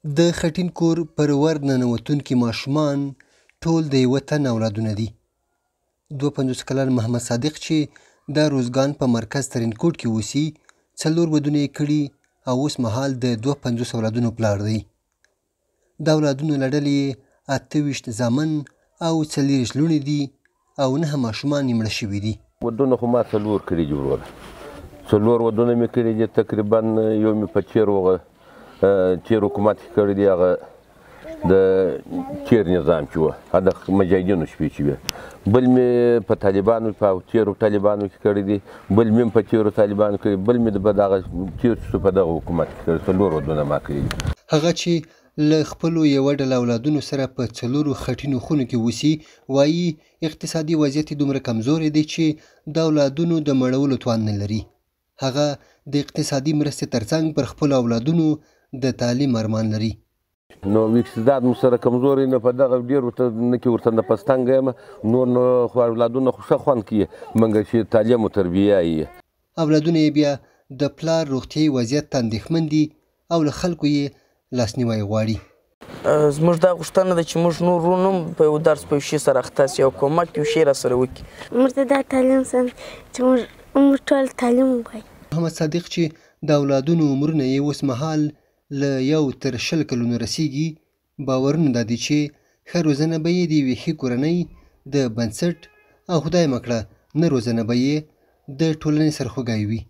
د خټین کور پر ور ننوتونکي ماشومان ټول د یوه تن اولادونه دي. 52 کلن محمد صادق چې د روزګان په مرکز ترینکوټ کې اوسي 4 ودونه یې کړي او اوس مهال د 52 اولادونو پلار دی. د اولادونو له ډلې 28 زامن او 40 لوڼې دي او 9 ماشومان یې مړه شوي دي. ودونه خو ما 4 کړي دي وروره، 4 ودونه مې کړي دي. تقریبا یو مې په چیر حکومت کې کړی دی، هغه د چیر نظام چې وه، هغه د مجاهدینو شپې چې وې. بل مې په طالبانو په تیرو طالبانو کې کړی دی، بل مې په تیرو طالبانو کې، بل مې په دغه تیر چې په دغه حکومت کې کړی. 4 ودونه ما کړي دي. هغه چې له خپلو یوه ډله اولادونو سره په 4 خټینو خونو کې اوسي وایي اقتصادي وضعیت یې دومره کمزوری دی چې د اولادونو د مړولو توان نه لري. هغه د اقتصادي مرستې ترڅنګ پر خپلو اولادونو د تعلیم ارمان لري. نو استعداد مو سره کمزوری نه، په دغه ډېر ورته نه کې ورته نفس تنګه یم، نور نو خو اولادونه خو ښه خوند کوي، مګر چې تعلیم و تربیه یې. اولادونه یې بیا د پلار روغتیایي وضعیت ته اندېښمن دي او له خلکو یې لاسنیوی غواړي. زموږ دا غوښتنه ده چې موږ نور ورونه هم په یو درس په یو شي سره اخته سي او کومک یو شی راسره وکړي. موږ ته دا تعلیم سم چې موږ ټول تعلیم ووایو. محمد صادق چې د اولادونو عمرونه یې اوس مهال له 1 تر 20 کلونو رسیږي، باورونه دا دي چې ښه روزنه به یې د یوې ښې کورنۍ د بنسټ او خدای مه کړه نه روزنه به یې د ټولنې سرخوږی وي.